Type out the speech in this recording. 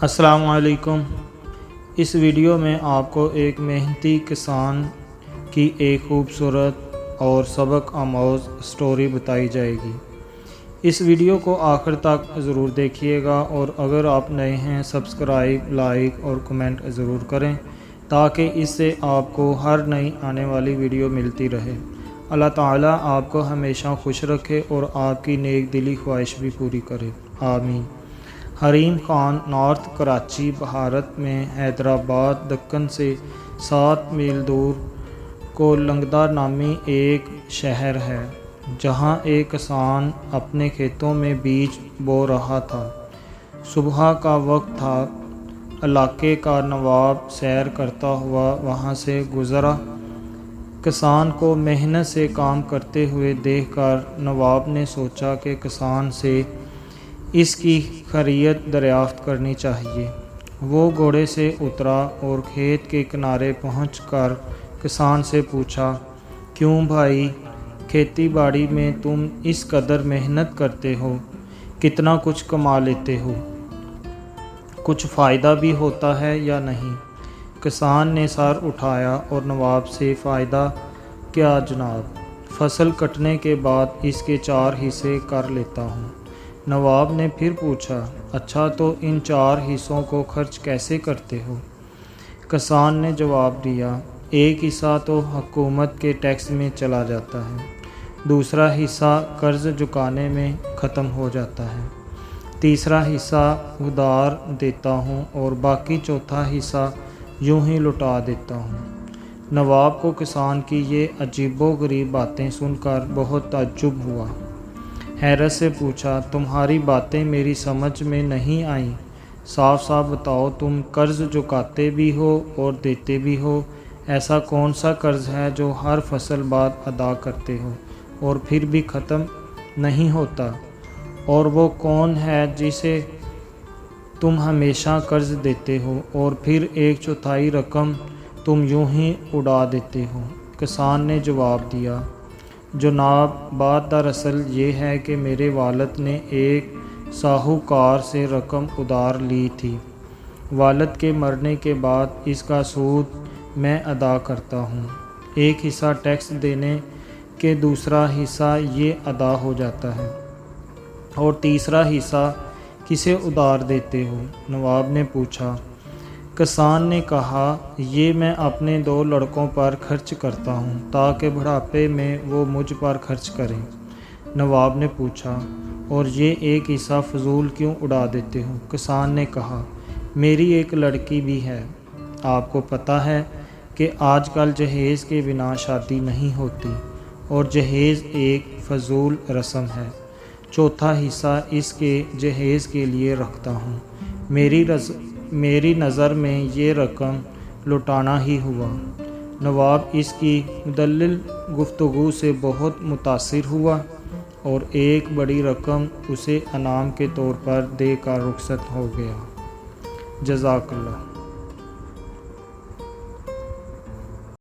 السلام علیکم۔ اس ویڈیو میں آپ کو ایک محنتی کسان کی ایک خوبصورت اور سبق آموز سٹوری بتائی جائے گی۔ اس ویڈیو کو آخر تک ضرور دیکھیے گا، اور اگر آپ نئے ہیں سبسکرائب، لائک اور کمنٹ ضرور کریں تاکہ اس سے آپ کو ہر نئی آنے والی ویڈیو ملتی رہے۔ اللہ تعالیٰ آپ کو ہمیشہ خوش رکھے اور آپ کی نیک دلی خواہش بھی پوری کرے، آمین۔ حریم خان نارتھ کراچی، بھارت میں حیدرآباد دکن سے 7 میل دور کولنگدہ نامی ایک شہر ہے، جہاں ایک کسان اپنے کھیتوں میں بیج بو رہا تھا۔ صبح کا وقت تھا۔ علاقے کا نواب سیر کرتا ہوا وہاں سے گزرا۔ کسان کو محنت سے کام کرتے ہوئے دیکھ کر نواب نے سوچا کہ کسان سے اس کی خیریت دریافت کرنی چاہیے۔ وہ گھوڑے سے اترا اور کھیت کے کنارے پہنچ کر کسان سے پوچھا، کیوں بھائی، کھیتی باڑی میں تم اس قدر محنت کرتے ہو، کتنا کچھ کما لیتے ہو، کچھ فائدہ بھی ہوتا ہے یا نہیں؟ کسان نے سر اٹھایا اور نواب سے، فائدہ کیا جناب، فصل کٹنے کے بعد اس کے 4 حصے کر لیتا ہوں۔ نواب نے پھر پوچھا، اچھا تو ان 4 حصوں کو خرچ کیسے کرتے ہو؟ کسان نے جواب دیا، ایک حصہ تو حکومت کے ٹیکس میں چلا جاتا ہے، دوسرا حصہ قرض چکانے میں ختم ہو جاتا ہے، تیسرا حصہ ادھار دیتا ہوں اور باقی چوتھا حصہ یوں ہی لوٹا دیتا ہوں۔ نواب کو کسان کی یہ عجیب و غریب باتیں سن کر بہت تعجب ہوا۔ حیرت سے پوچھا، تمہاری باتیں میری سمجھ میں نہیں آئیں، صاف صاف بتاؤ، تم قرض چکاتے بھی ہو اور دیتے بھی ہو، ایسا کون سا قرض ہے جو ہر فصل بعد ادا کرتے ہو اور پھر بھی ختم نہیں ہوتا، اور وہ کون ہے جسے تم ہمیشہ قرض دیتے ہو اور پھر 1/4 رقم تم یوں ہی اڑا دیتے ہو؟ کسان نے جواب دیا، جناب، بات دراصل یہ ہے کہ میرے والد نے ایک ساہوکار سے رقم ادھار لی تھی۔ والد کے مرنے کے بعد اس کا سود میں ادا کرتا ہوں، ایک حصہ ٹیکس دینے کے دوسرا حصہ یہ ادا ہو جاتا ہے، اور تیسرا حصہ کسے ادھار دیتے ہو؟ نواب نے پوچھا۔ کسان نے کہا، یہ میں اپنے 2 لڑکوں پر خرچ کرتا ہوں تاکہ بڑھاپے میں وہ مجھ پر خرچ کریں۔ نواب نے پوچھا، اور یہ ایک حصہ فضول کیوں اڑا دیتے ہو؟ کسان نے کہا، میری ایک لڑکی بھی ہے، آپ کو پتہ ہے کہ آج کل جہیز کے بنا شادی نہیں ہوتی، اور جہیز ایک فضول رسم ہے، چوتھا حصہ اس کے جہیز کے لیے رکھتا ہوں، میری نظر میں یہ رقم لوٹانا ہی ہوا۔ نواب اس کی مدلل گفتگو سے بہت متاثر ہوا اور ایک بڑی رقم اسے انعام کے طور پر دے کر رخصت ہو گیا۔ جزاک اللہ۔